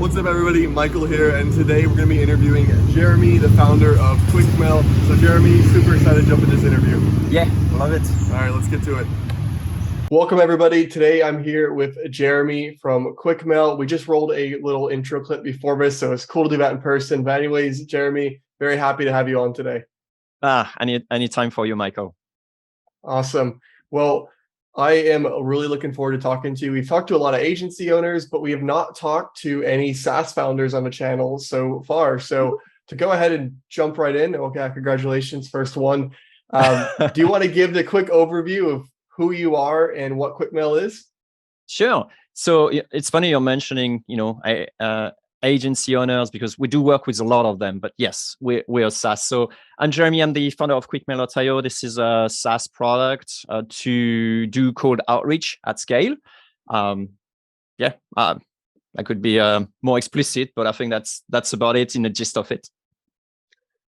What's up, everybody? Michael here, and today we're going to be interviewing Jeremy, the founder of QuickMail. So, Jeremy, super excited to jump into this interview. Yeah, love it. All right, let's get to it. Welcome, everybody. Today I'm here with Jeremy from QuickMail. We just rolled a little intro clip before this, so it's cool to do that in person. But anyways, Jeremy, very happy to have you on today. Any time for you, Michael. Awesome. Well, I am really looking forward to talking to you. We've talked to a lot of agency owners, but we have not talked to any SaaS founders on the channel so far. So to go ahead and jump right in, okay, congratulations, first one. Do you want to give the quick overview of who you are and what QuickMail is? Sure. So it's funny you're mentioning, agency owners, because we do work with a lot of them. But yes, we're SaaS. So I'm Jeremy. I'm the founder of QuickMail.io. This is a SaaS product to do cold outreach at scale. I could be more explicit, but I think that's about it in the gist of it.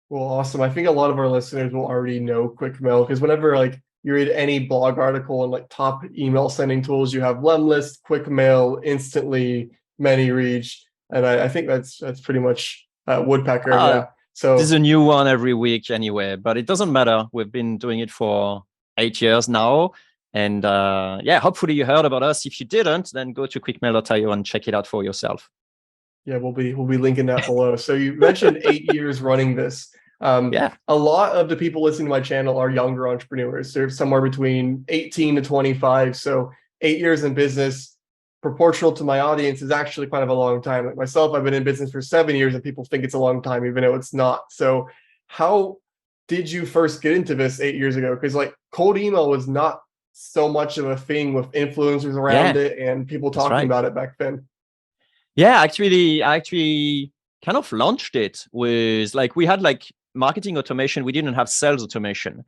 Well, awesome. I think a lot of our listeners will already know QuickMail because whenever you read any blog article and top email sending tools, you have Lemlist, QuickMail, Instantly, ManyReach. And I think that's pretty much Woodpecker. Yeah. So there's a new one every week anyway, but it doesn't matter. We've been doing it for 8 years now. And hopefully you heard about us. If you didn't, then go to QuickMail.io and check it out for yourself. Yeah, we'll be linking that below. So you mentioned 8 years running this. A lot of the people listening to my channel are younger entrepreneurs. They're somewhere between 18 to 25. So 8 years in business, proportional to my audience, is actually kind of a long time. Like myself, I've been in business for 7 years and people think it's a long time, even though it's not. So how did you first get into this 8 years ago? Because cold email was not so much of a thing with influencers around it and people talking about it back then. Yeah, I actually kind of launched it with we had marketing automation. We didn't have sales automation.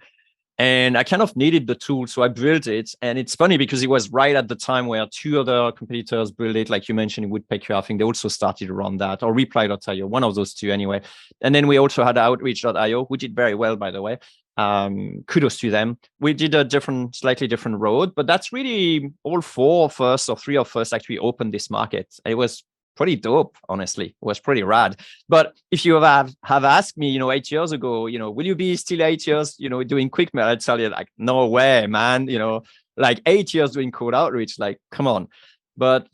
And I kind of needed the tool, so I built it. And it's funny because it was right at the time where 2 other competitors built it. Like you mentioned, Woodpecker, I think they also started around that, or Reply.io, one of those two anyway. And then we also had Outreach.io, which did very well, by the way. Kudos to them. We did a slightly different road, but that's really all 4 of us or 3 of us actually opened this market. It was pretty dope, honestly. It was pretty rad. But if you have asked me, 8 years ago, will you be still 8 years, doing QuickMail? I'd tell you no way, man. 8 years doing cold outreach, come on. But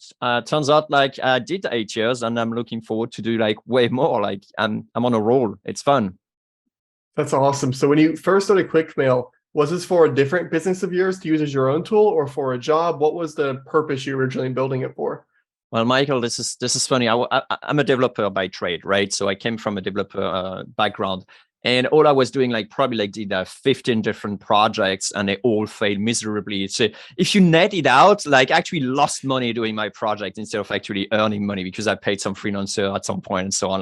turns out I did 8 years and I'm looking forward to do way more. I'm on a roll. It's fun. That's awesome. So when you first started QuickMail, was this for a different business of yours to use as your own tool or for a job? What was the purpose you were originally building it for? Well, Michael, this is funny. I'm a developer by trade, right? So I came from a developer background, and all I was doing probably did 15 different projects, and they all failed miserably. So if you net it out, actually lost money doing my project instead of actually earning money because I paid some freelancer at some point and so on.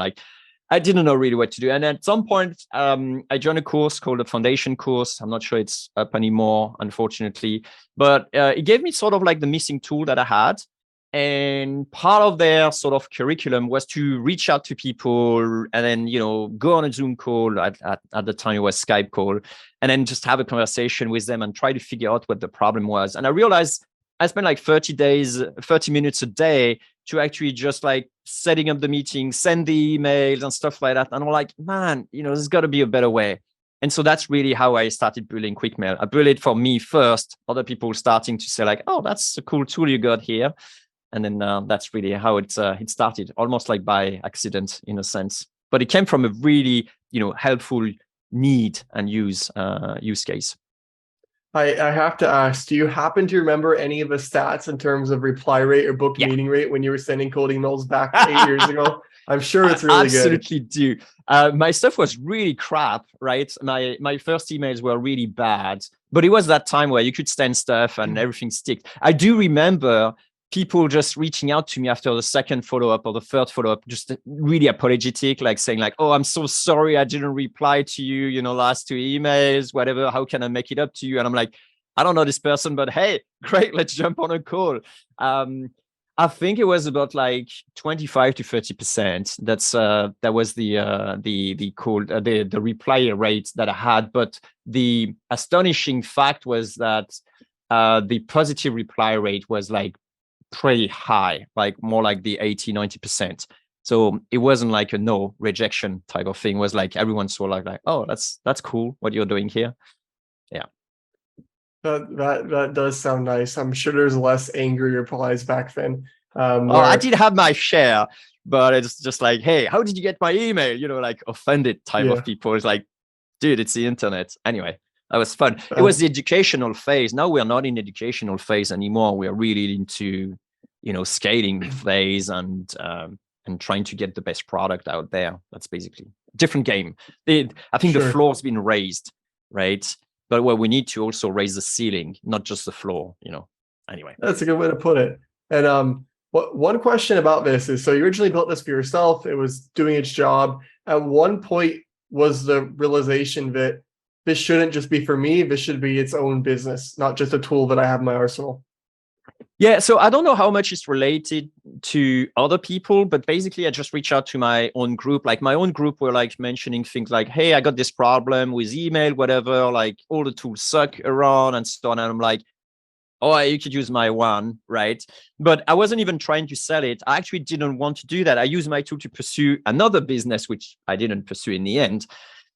I didn't know really what to do. And at some point, I joined a course called the Foundation course. I'm not sure it's up anymore, unfortunately, but it gave me sort of the missing tool that I had. And part of their sort of curriculum was to reach out to people and then, go on a Zoom call. At the time, it was Skype call, and then just have a conversation with them and try to figure out what the problem was. And I realized I spent 30 minutes a day to actually just setting up the meeting, send the emails and stuff like that. And I'm man, there's got to be a better way. And so that's really how I started building QuickMail. I built it for me first, other people starting to say oh, that's a cool tool you got here. And then that's really how it started, almost by accident in a sense. But it came from a really, helpful need and use case. I have to ask, do you happen to remember any of the stats in terms of reply rate or book meeting rate when you were sending cold emails back 8 years ago? I'm sure it's really absolutely do. My stuff was really crap, right? My first emails were really bad, but it was that time where you could send stuff and everything sticked. I do remember people just reaching out to me after the second follow-up or the third follow-up, just really apologetic, saying oh, I'm so sorry I didn't reply to you, last 2 emails, whatever, how can I make it up to you? And I'm I don't know this person, but hey, great, let's jump on a call. I think it was about 25 to 30%. That was the call, the reply rate that I had. But the astonishing fact was that the positive reply rate was pretty high, like more like the 80, 90%. So it wasn't like a no rejection type of thing. It was like everyone saw like, oh, that's cool what you're doing here. Yeah. That does sound nice. I'm sure there's less angry replies back then. I did have my share, but it's just like, hey, how did you get my email? Like offended type of people. It's like, dude, it's the internet. Anyway, that was fun. It was the educational phase. Now we're not in educational phase anymore. We're really into, scaling phase and trying to get the best product out there. That's basically different game. I think the floor's been raised, right? But we need to also raise the ceiling, not just the floor, Anyway. That's a good way to put it. And one question about this is, so you originally built this for yourself. It was doing its job. At one point was the realization that this shouldn't just be for me. This should be its own business, not just a tool that I have in my arsenal. Yeah, so I don't know how much it's related to other people, but basically I just reached out to my own group. Like my own group were like mentioning things like, hey, I got this problem with email, whatever, like all the tools suck around and so on. And I'm like, oh, you could use my one, right? But I wasn't even trying to sell it. I actually didn't want to do that. I used my tool to pursue another business, which I didn't pursue in the end.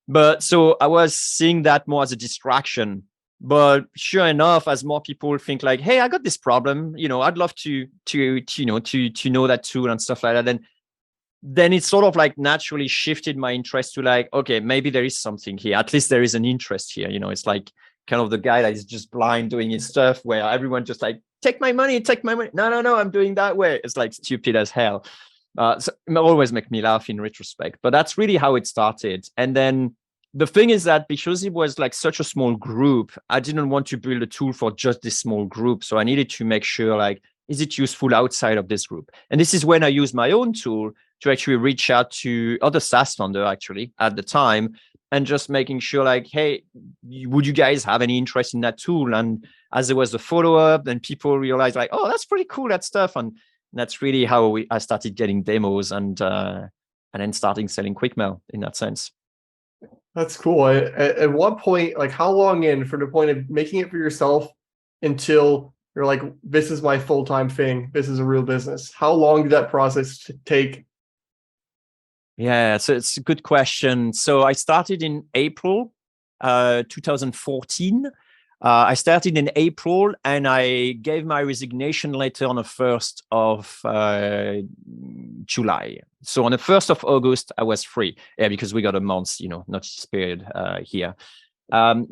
But so I was seeing that more as a distraction. But sure enough, as more people think like, hey, I got this problem, I'd love to know that tool and stuff like that. Then it sort of like naturally shifted my interest to like, okay, maybe there is something here. At least there is an interest here. It's like kind of the guy that is just blind doing his stuff where everyone just like, take my money. No, I'm doing that way. It's like stupid as hell. So it always make me laugh in retrospect, but that's really how it started. And then the thing is that because it was like such a small group, I didn't want to build a tool for just this small group. So I needed to make sure like, is it useful outside of this group? And this is when I used my own tool to actually reach out to other SaaS founder actually at the time and just making sure like, hey, would you guys have any interest in that tool? And as there was a follow-up, then people realized like, oh, that's pretty cool, that stuff. And that's really how I started getting demos and then starting selling QuickMail in that sense. That's cool. At what point, like how long in from the point of making it for yourself until you're like, this is my full-time thing, this is a real business? How long did that process take? Yeah, so it's a good question. So I started in April 2014. I started in April and I gave my resignation letter on the 1st of July. So on the 1st of August, I was free. Yeah, because we got a month, notice period here.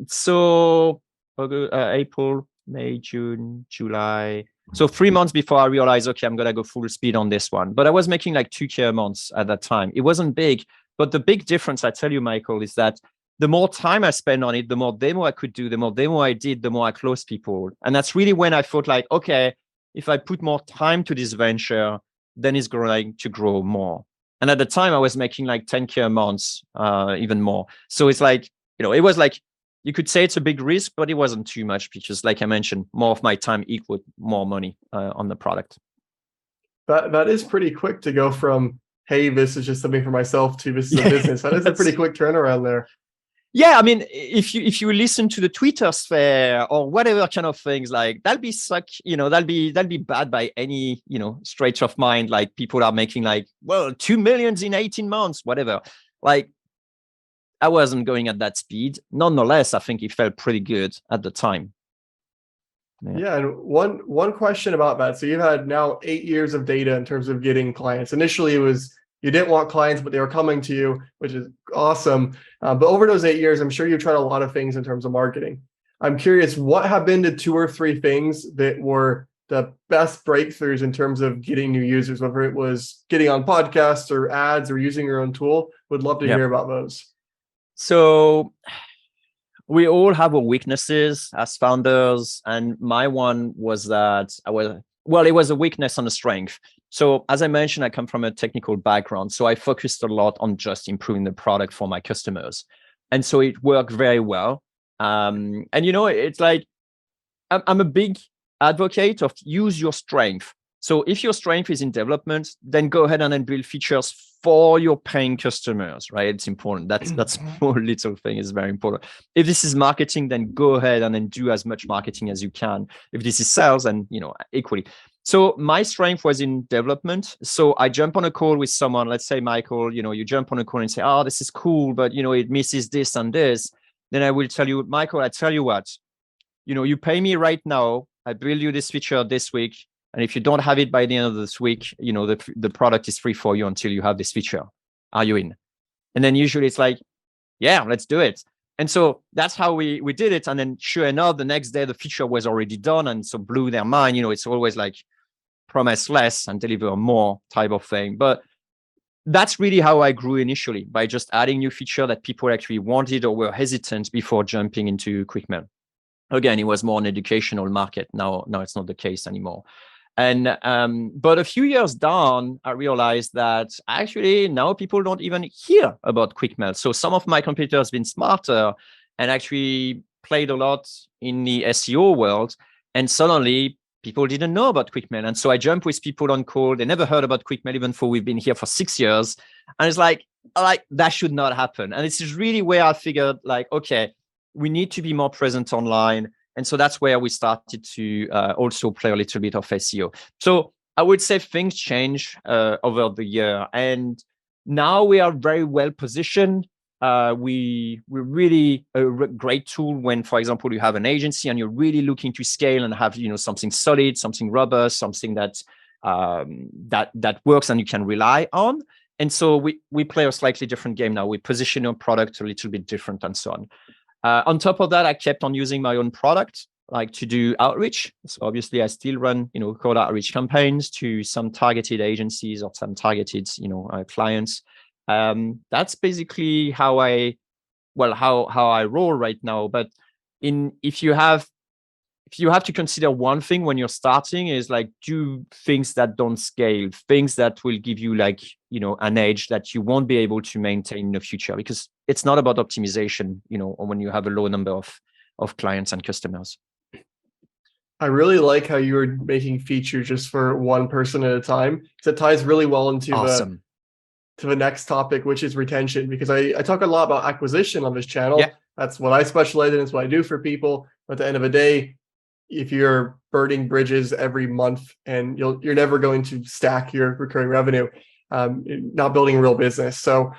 So April, May, June, July. So 3 months before I realized, okay, I'm going to go full speed on this one. But I was making like 2K a month at that time. It wasn't big, but the big difference, I tell you, Michael, is that the more time I spent on it, the more demo I could do, the more demo I did, the more I closed people. And that's really when I thought like, okay, if I put more time to this venture, then it's going to grow more. And at the time I was making like 10K a month, even more. So it's like, it was like, you could say it's a big risk, but it wasn't too much because like I mentioned, more of my time equaled more money on the product. That is pretty quick to go from, hey, this is just something for myself to this is a business. That is a pretty quick turnaround there. Yeah, I mean, if you listen to the Twitter sphere or whatever kind of things, like that'll be bad by any stretch of mind. Like people are making like, well, 2 million in 18 months, whatever. Like I wasn't going at that speed. Nonetheless, I think it felt pretty good at the time. Yeah, and one question about that. So you've had now 8 years of data in terms of getting clients. Initially, it was you didn't want clients, but they were coming to you, which is awesome. But over those 8 years, I'm sure you've tried a lot of things in terms of marketing. I'm curious, what have been the 2 or 3 things that were the best breakthroughs in terms of getting new users, whether it was getting on podcasts or ads or using your own tool? Would love to hear about those. So we all have our weaknesses as founders. And my one was that it was a weakness and a strength. So as I mentioned, I come from a technical background. So I focused a lot on just improving the product for my customers. And so it worked very well. And it's like, I'm a big advocate of use your strength. So if your strength is in development, then go ahead and then build features for your paying customers, right? It's important. That small little thing is very important. If this is marketing, then go ahead and then do as much marketing as you can. If this is sales, then equally. So my strength was in development. So I jump on a call with someone, let's say, Michael, you jump on a call and say, oh, this is cool, but, it misses this and this. Then I will tell you, Michael, I tell you what, you pay me right now. I build you this feature this week. And if you don't have it by the end of this week, the product is free for you until you have this feature. Are you in? And then usually it's like, yeah, let's do it. And so that's how we did it. And then sure enough, the next day the feature was already done. And so blew their mind. It's always like promise less and deliver more type of thing. But that's really how I grew initially, by just adding new feature that people actually wanted or were hesitant before jumping into QuickMail. Again, it was more an educational market. Now it's not the case anymore. And but a few years down, I realized that actually now people don't even hear about QuickMail. So some of my competitors have been smarter and actually played a lot in the SEO world, and suddenly people didn't know about QuickMail. And so I jump with people on call. They never heard about QuickMail, even though we've been here for 6 years. And it's like that should not happen. And this is really where I figured, like, okay, we need to be more present online. And so that's where we started to also play a little bit of SEO. So I would say things change over the year. And now we are very well positioned. We're really a great tool when, for example, you have an agency and you're really looking to scale and have something solid, something robust, something that works and you can rely on. And so we play a slightly different game now. We position our product a little bit different and so on. On top of that, I kept on using my own product, like to do outreach. So obviously, I still run, cold outreach campaigns to some targeted agencies or some targeted, clients. That's basically how I roll right now. But if you have to consider one thing when you're starting, is like, do things that don't scale, things that will give you like, an edge that you won't be able to maintain in the future, because it's not about optimization, or when you have a low number of clients and customers. I really like how you were making features just for one person at a time, because it ties really well into the next topic, which is retention, because I talk a lot about acquisition on this channel. Yeah. That's what I specialize in. It's what I do for people. But at the end of the day, if you're burning bridges every month and you're never going to stack your recurring revenue, not building a real business. So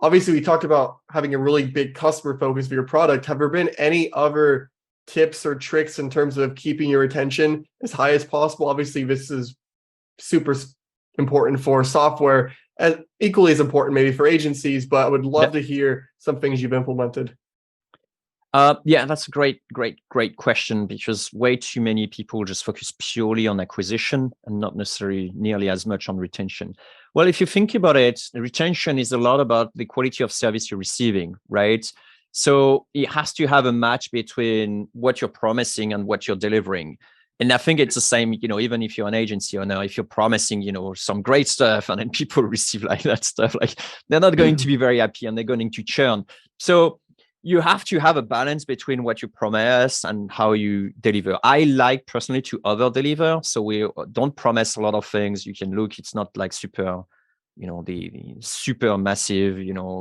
obviously we talked about having a really big customer focus for your product. Have there been any other tips or tricks in terms of keeping your retention as high as possible? Obviously this is super important for software, as equally as important maybe for agencies, but I would love to hear some things you've implemented. Yeah, that's a great question, because way too many people just focus purely on acquisition and not necessarily nearly as much on retention. Well, if you think about it, retention is a lot about the quality of service you're receiving, right? So it has to have a match between what you're promising and what you're delivering. And I think it's the same, even if you're an agency owner, if you're promising, some great stuff and then people receive like that stuff, like they're not going to be very happy and they're going to churn. So you have to have a balance between what you promise and how you deliver. I like personally to over-deliver. So we don't promise a lot of things. You can look, it's not like super, the super massive,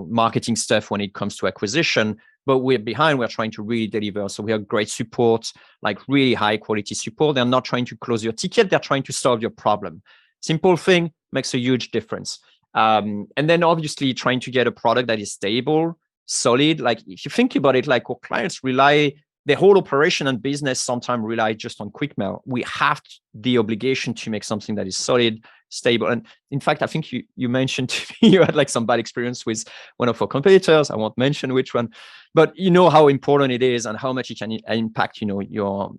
marketing stuff when it comes to acquisition, but we're trying to really deliver. So we have great support, like really high quality support. They're not trying to close your ticket. They're trying to solve your problem. Simple thing makes a huge difference. And then obviously trying to get a product that is stable, solid. Like if you think about it, like our clients rely, their whole operation and business sometimes rely just on QuickMail. We have the obligation to make something that is solid, stable. And in fact, I think you mentioned to me you had like some bad experience with one of our competitors. I won't mention which one, but you know how important it is and how much it can impact, your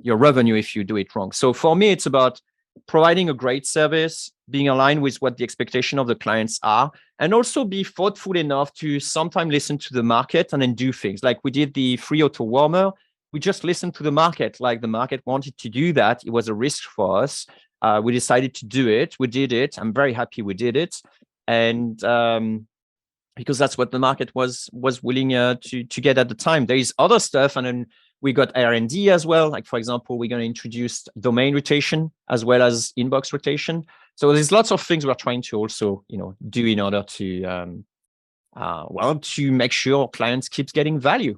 revenue if you do it wrong. So for me, it's about providing a great service, being aligned with what the expectation of the clients are, and also be thoughtful enough to sometimes listen to the market and then do things. Like we did the free auto warmer. We just listened to the market. Like the market wanted to do that. It was a risk for us. We decided to do it. We did it. I'm very happy we did it. And because that's what the market was willing to get at the time. There is other stuff, and then we got R&D as well. Like, for example, we're going to introduce domain rotation as well as inbox rotation. So there's lots of things we're trying to also, do in order to, to make sure clients keeps getting value.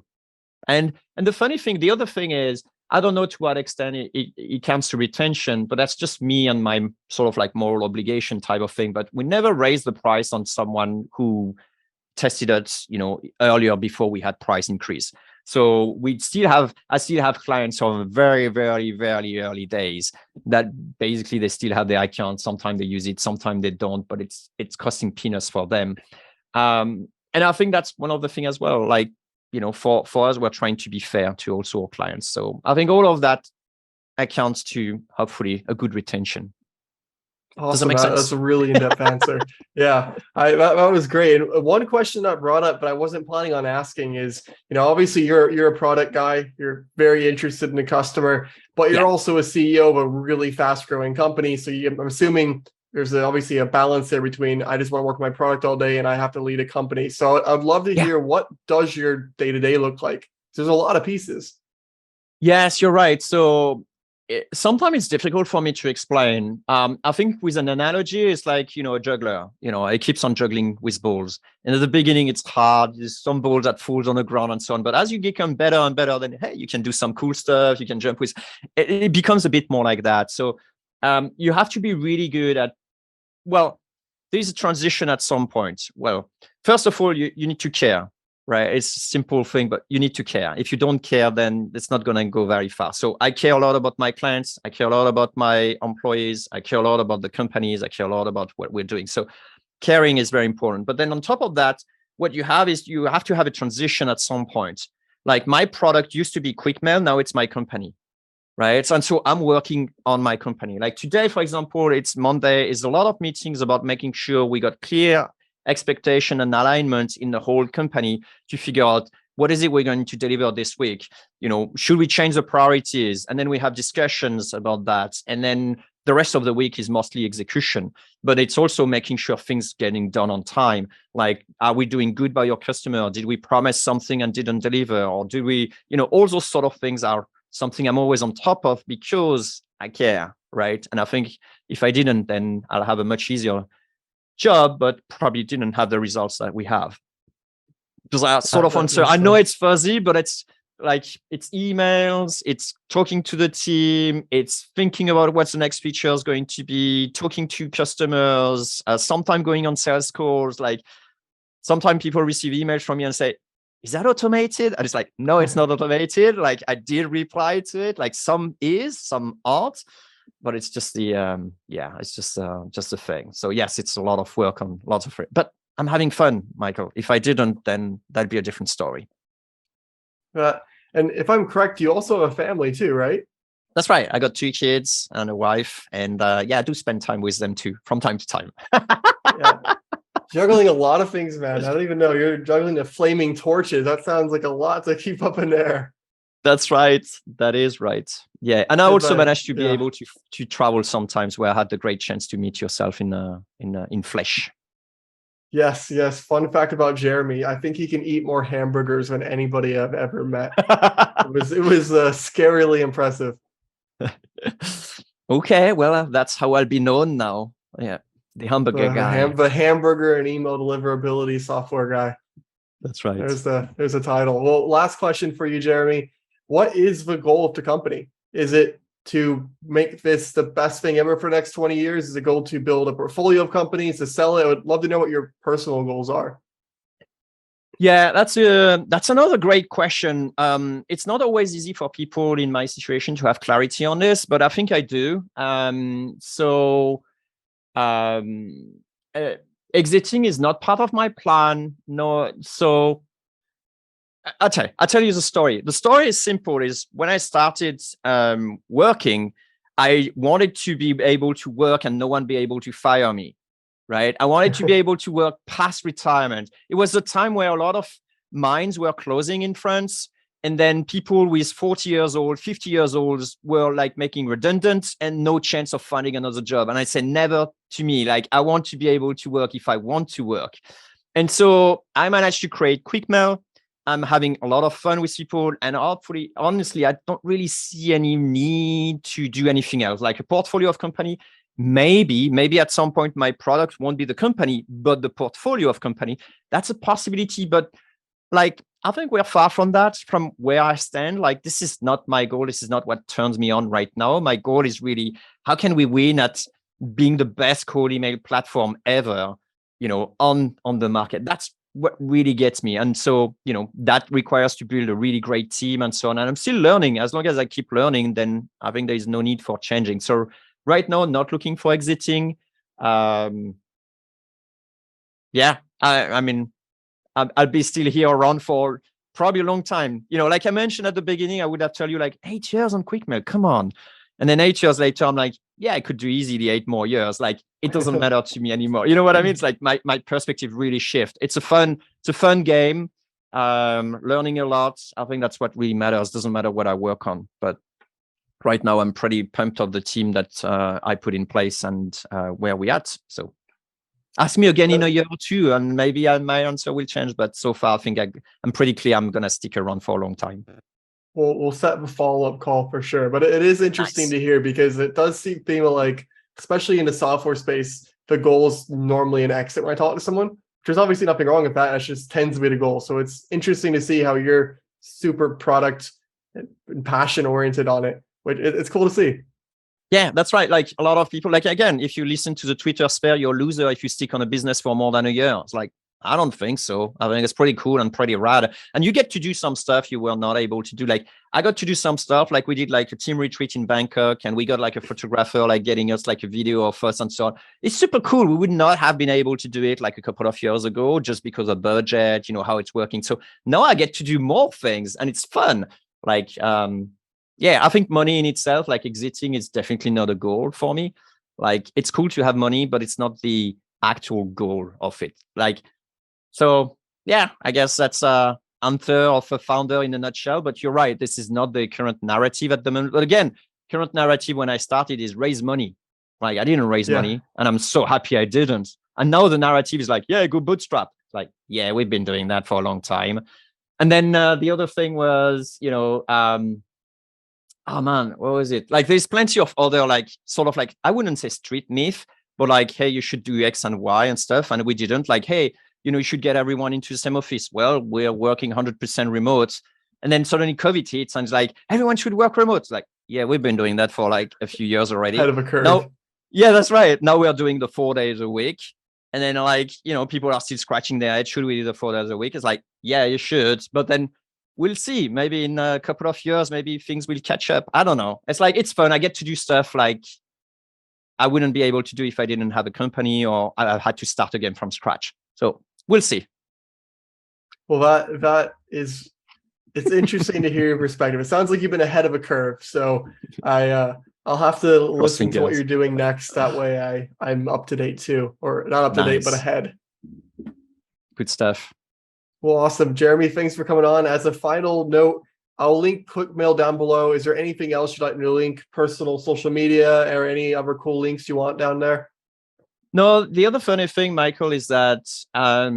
And the funny thing, the other thing is, I don't know to what extent it comes to retention, but that's just me and my sort of like moral obligation type of thing. But we never raise the price on someone who tested us, earlier before we had price increase. So I still have clients from very, very, very early days that basically they still have their account. Sometimes they use it, sometimes they don't, but it's costing peanuts for them. And I think that's one of the things as well. Like, for us, we're trying to be fair to also our clients. So I think all of that accounts to hopefully a good retention. Awesome. Does that make sense? That's a really in-depth answer. Yeah, that was great. And one question that brought up, but I wasn't planning on asking is, obviously you're a product guy, you're very interested in the customer, but you're also a CEO of a really fast-growing company. So I'm assuming there's obviously a balance there between I just want to work on my product all day and I have to lead a company. So I'd love to hear, what does your day-to-day look like? There's a lot of pieces. Yes, you're right. So sometimes it's difficult for me to explain. I think with an analogy, it's like, a juggler, it keeps on juggling with balls. And at the beginning, it's hard. There's some balls that falls on the ground and so on. But as you become better and better, then, hey, you can do some cool stuff. You can jump with, it becomes a bit more like that. So you have to be really good at, there's a transition at some point. Well, first of all, you need to care. Right. It's a simple thing, but you need to care. If you don't care, then it's not going to go very far. So I care a lot about my clients. I care a lot about my employees. I care a lot about the companies. I care a lot about what we're doing. So caring is very important. But then on top of that, what you have is you have to have a transition at some point. Like my product used to be QuickMail. Now it's my company. Right. And so I'm working on my company. Like today, for example, it's Monday. It's a lot of meetings about making sure we got clear expectation and alignment in the whole company to figure out what is it we're going to deliver this week. Should we change the priorities? And then we have discussions about that. And then the rest of the week is mostly execution, but it's also making sure things getting done on time. Like, are we doing good by your customer? Did we promise something and didn't deliver? Or do we, all those sort of things are something I'm always on top of because I care, right? And I think if I didn't, then I'll have a much easier job, but probably didn't have the results that we have. Because I sort of answer, I know it's fuzzy, but it's like, it's emails, it's talking to the team, it's thinking about what the next feature is going to be, talking to customers, sometimes going on sales calls. Like sometimes people receive emails from me and say, is that automated? And it's like, no, it's not automated. Like I did reply to it. Like some is, some aren't. But it's just it's just a thing. So yes, it's a lot of work on lots of it. But I'm having fun, Michael. If I didn't, then that'd be a different story. And if I'm correct, you also have a family too, right? That's right. I got 2 kids and a wife, and I do spend time with them too, from time to time. Juggling a lot of things, man. I don't even know. You're juggling the flaming torches. That sounds like a lot to keep up in there. That's right. That is right. Yeah. And I also managed to be able to travel sometimes where I had the great chance to meet yourself in flesh. Yes. Fun fact about Jeremy. I think he can eat more hamburgers than anybody I've ever met. It was scarily impressive. Okay. Well, that's how I'll be known now. Yeah. The hamburger guy. The hamburger and email deliverability software guy. That's right. There's a title. Well, last question for you, Jeremy. What is the goal of the company? Is it to make this the best thing ever for the next 20 years? Is the goal to build a portfolio of companies, to sell it? I would love to know what your personal goals are. Yeah, that's another great question. It's not always easy for people in my situation to have clarity on this, but I think I do. Exiting is not part of my plan. No, so I'll tell you the story. The story is simple. Is when I started working, I wanted to be able to work and no one be able to fire me, right? I wanted to be able to work past retirement. It was a time where a lot of mines were closing in France. And then people with 40 years old, 50 years old were like making redundant and no chance of finding another job. And I said, never to me. Like, I want to be able to work if I want to work. And so I managed to create QuickMail. I'm having a lot of fun with people, and hopefully, honestly, I don't really see any need to do anything else. Like a portfolio of company, maybe at some point my product won't be the company, but the portfolio of company, that's a possibility. But like, I think we're far from that, from where I stand. Like, this is not my goal. This is not what turns me on right now. My goal is really, how can we win at being the best cold email platform ever, on the market? That's what really gets me. And so, that requires to build a really great team and so on. And I'm still learning. As long as I keep learning, then I think there is no need for changing. So right now, not looking for exiting. Yeah, I mean, I'll be still here around for probably a long time. Like I mentioned at the beginning, I would have told you like 8 years on Quickmail, come on. And then 8 years later, I'm like, yeah, I could do easily 8 more years. Like, it doesn't matter to me anymore. You know what I mean? It's like my perspective really shift. It's a fun game. Learning a lot. I think that's what really matters. Doesn't matter what I work on. But right now, I'm pretty pumped of the team that I put in place and where we're at. So ask me again in a year or two, and maybe my answer will change. But so far, I think I'm pretty clear I'm going to stick around for a long time. We'll set a follow-up call for sure. But it is interesting to hear, because it does seem like, especially in the software space, the goal is normally an exit when I talk to someone. There's obviously nothing wrong with that. It just tends to be the goal. So it's interesting to see how you're super product and passion oriented on it, which it's cool to see. Yeah, that's right. Like, a lot of people, like, again, if you listen to the Twitter sphere, you're a loser if you stick on a business for more than a year. It's like, I don't think so. I think it's pretty cool and pretty rad. And you get to do some stuff you were not able to do. Like, I got to do some stuff, like we did like a team retreat in Bangkok, and we got like a photographer, like getting us like a video of us and so on. It's super cool. We would not have been able to do it like a couple of years ago, just because of budget, how it's working. So now I get to do more things, and it's fun. Like, yeah, I think money in itself, like exiting, is definitely not a goal for me. Like, it's cool to have money, but it's not the actual goal of it. Like, so yeah, I guess that's answer of a founder in a nutshell. But you're right, this is not the current narrative at the moment. But again, current narrative when I started is raise money. Like, I didn't raise money, and I'm so happy I didn't. And now the narrative is like, yeah, go bootstrap. Like, yeah, we've been doing that for a long time. And then the other thing was, oh man, what was it? Like, there's plenty of other, like, sort of like, I wouldn't say street myth, but like, hey, you should do X and Y and stuff. And we didn't. Like, hey, you should get everyone into the same office. Well, we're working 100% remote. And then suddenly COVID hits, and it's like, everyone should work remote. It's like, yeah, we've been doing that for like a few years already. Head of a curve. Now, yeah, that's right. Now we're doing the 4 days a week. And then, like, people are still scratching their head. Should we do the 4 days a week? It's like, yeah, you should. But then we'll see. Maybe in a couple of years, maybe things will catch up. I don't know. It's like, it's fun. I get to do stuff like I wouldn't be able to do if I didn't have a company, or I had to start again from scratch. So we'll see. Well, it's interesting to hear your perspective. It sounds like you've been ahead of a curve. So I'll have to listen to what you're doing next. That way I'm up to date too, or not up to date, but ahead. Good stuff. Well, awesome. Jeremy, thanks for coming on. As a final note, I'll link Quickmail down below. Is there anything else you'd like me to link? Personal social media or any other cool links you want down there? No, the other funny thing, Michael, is that I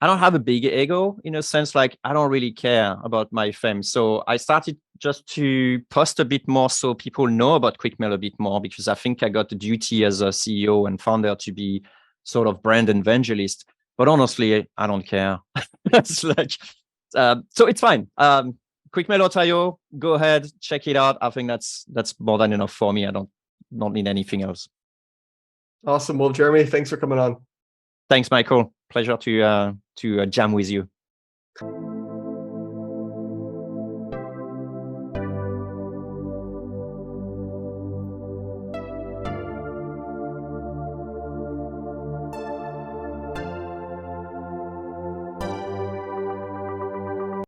don't have a big ego, in a sense. Like, I don't really care about my fame. So I started just to post a bit more so people know about Quickmail a bit more, because I think I got the duty as a CEO and founder to be sort of brand evangelist. But honestly, I don't care. It's like, so it's fine. Quickmail.io, go ahead, check it out. I think that's more than enough for me. I don't need anything else. Awesome. Well, Jeremy, thanks for coming on. Thanks, Michael. Pleasure to jam with you.